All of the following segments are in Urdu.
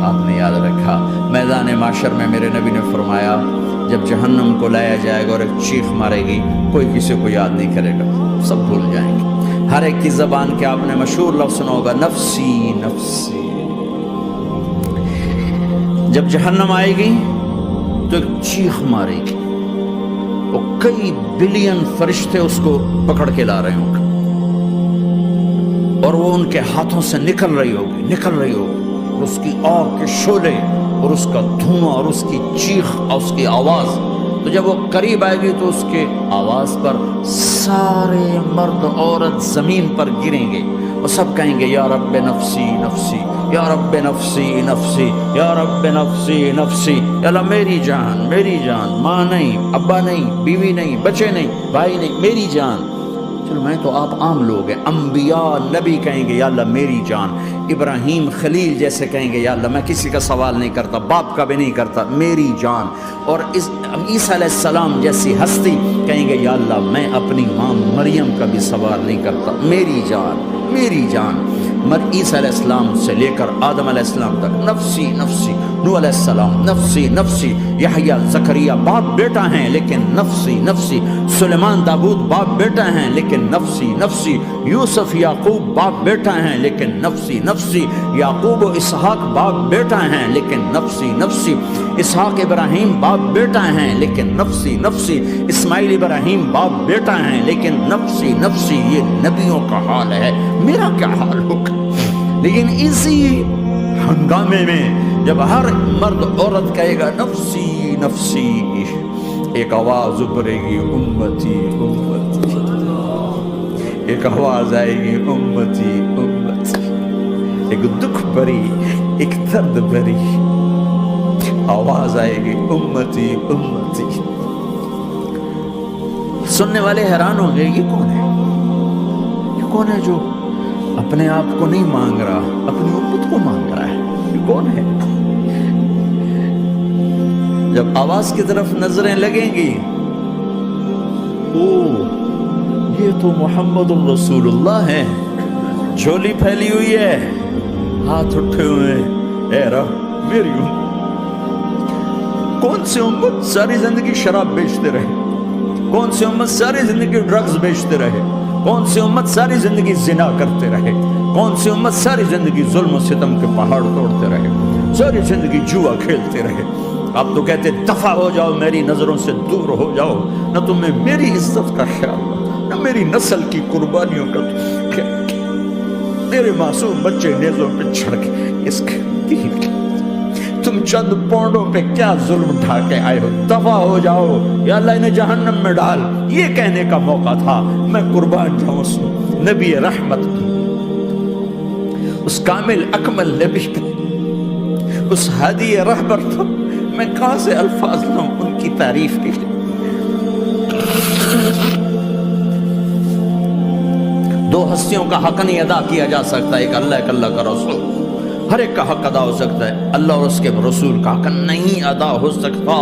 آپ نے یاد رکھا۔ میدان معاشر میں میرے نبی نے فرمایا جب جہنم کو لایا جائے گا اور ایک چیخ مارے گی، کوئی کسی کو یاد نہیں کرے گا، سب بھول جائیں گے۔ ہر ایک کی زبان کے آپ نے مشہور لفظ سنا ہوگا، نفسی نفسی۔ جب جہنم آئے گی تو ایک چیخ مارے گی، وہ کئی بلین فرشتے اس کو پکڑ کے لا رہے ہوں گے، اور وہ ان کے ہاتھوں سے نکل رہی ہوگی، اور اس کی آگ کے شعلے اور اس کا دھواں اور اس کی چیخ اور اس کی آواز۔ تو جب وہ قریب آئے گی تو اس کے آواز پر سارے مرد عورت زمین پر گریں گے، وہ سب کہیں گے یا رب نفسی نفسی، یا رب نفسی نفسی، یا رب نفسی نفسی، یا اللہ میری جان میری جان، ماں نہیں، ابا نہیں، بیوی نہیں، بچے نہیں، بھائی نہیں، میری جان۔ چلو میں تو آپ عام لوگ ہیں، انبیاء نبی کہیں گے یا اللہ میری جان، ابراہیم خلیل جیسے کہیں گے یا اللہ میں کسی کا سوال نہیں کرتا، باپ کا بھی نہیں کرتا، میری جان۔ اور عیسیٰ علیہ السلام جیسی ہستی کہیں گے یا اللہ میں اپنی ماں مریم کا بھی سوال نہیں کرتا، میری جان میری جان۔ عیسیٰ علیہ السلام سے لے کر آدم علیہ السلام تک نفسی نفسی، نوح علیہ السلام نفسی نفسی، یحییٰ زکریا باپ بیٹا ہیں لیکن نفسی نفسی، سلیمان داؤد باپ بیٹا ہیں لیکن نفسی نفسی، یوسف یعقوب باپ بیٹا ہیں لیکن نفسی نفسی، یعقوب و اسحاق باپ بیٹا ہیں لیکن نفسی نفسی، اسحاق ابراہیم باپ بیٹا ہیں لیکن نفسی نفسی، اسماعیل ابراہیم باپ بیٹا ہیں لیکن نفسی نفسی۔ یہ نبیوں کا حال ہے، میرا کیا حال ہوگا؟ لیکن اسی ہنگامے میں جب ہر مرد عورت کہے گا نفسی نفسی، ایک آواز ابھرے گی امتی امتی، ایک آواز آئے گی امتی امتی، ایک دکھ بھری ایک درد بھری آواز آئے گی امتی امتی۔ سننے والے حیران ہوں گے یہ کون ہے، یہ کون ہے جو اپنے آپ کو نہیں مانگ رہا، اپنی امت کو مانگ رہا ہے، یہ کون ہے؟ جب آواز کی طرف نظریں لگیں گی، او یہ تو محمد الرسول اللہ ہے، جھولی پھیلی ہوئی ہے، ہاتھ اٹھے ہوئے ہیں، اے رب میری امت۔ کون سی امت ساری زندگی شراب بیچتے رہے، کون سی امت ساری زندگی ڈرگز بیچتے رہے، کون سی امت ساری زندگی زنا کرتے رہے، کون سی امت ساری زندگی ظلم و ستم کے پہاڑ توڑتے رہے، ساری زندگی جوا کھیلتے رہے۔ آپ تو کہتے دفع ہو جاؤ، میری نظروں سے دور ہو جاؤ، نہ تمہیں میری عزت کا خیال نہ میری نسل کی قربانیوں کا خیال، میرے معصوم بچے نیزوں پہ چھڑ کے اس کے تم چند پونڈوں پہ کیا ظلم ڈھا کے آئے ہو، دفع ہو جاؤ یا اللہ انہیں جہنم میں ڈال۔ یہ کہنے کا موقع تھا، میں قربان جاؤں اس نبی رحمت، اس کامل اکمل نبی پہ، اس ہادی رہبر پر میں کہاں سے الفاظ لوں ان کی تعریف کے لیے۔ دو ہستیوں کا حق نہیں ادا کیا جا سکتا، ایک اللہ ایک اللہ کا رسول، ہر ایک کا حق ادا ہو سکتا ہے، اللہ اور اس کے رسول کا حق نہیں ادا ہو سکتا۔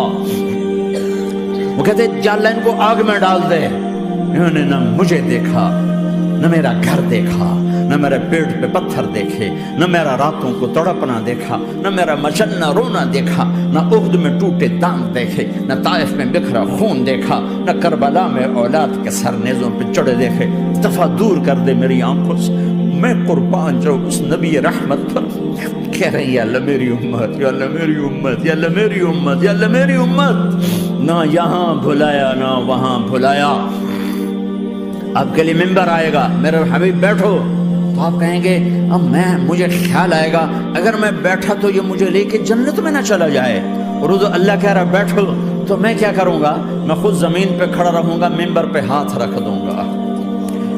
وہ کہتے جا اللہ ان کو آگ میں ڈال دے، انہوں نے نہ مجھے دیکھا، نہ میرا گھر دیکھا، نہ میرے پیٹ پہ پتھر دیکھے، نہ میرا راتوں کو تڑپنا دیکھا، نہ میرا مچلنا رونا دیکھا، نہ احد میں ٹوٹے دانت دیکھے، نہ طائف میں بکھرا خون دیکھا، نہ کربلا میں اولاد کے سر نیزوں پہ چڑھے دیکھے۔ دفعہ دور کر دے میری آنکھوں سے، میں قربان جاؤں اس نبی رحمت پر۔ کہہ رہے یا اللہ میری امت، یا اللہ میری امت، یا اللہ میری امت، یا اللہ میری امت، نہ یہاں بھلایا نہ وہاں بھلایا۔ آپ کے لیے ممبر آئے گا، میرے حبیب بیٹھو، تو آپ کہیں گے اب مجھے خیال آئے گا اگر میں بیٹھا تو یہ مجھے لے کے جنت میں نہ چلا جائے، اور اللہ کہہ رہا بیٹھو تو میں کیا کروں گا؟ میں خود زمین پہ کھڑا رہوں گا، ممبر پہ ہاتھ رکھ دوں گا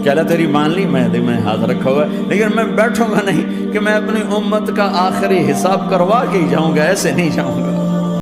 کہ اللہ تیری مان لی، میں ہاتھ رکھا ہوا ہے، لیکن میں بیٹھوں گا نہیں کہ میں اپنی امت کا آخری حساب کروا کے ہی جاؤں گا، ایسے نہیں جاؤں گا۔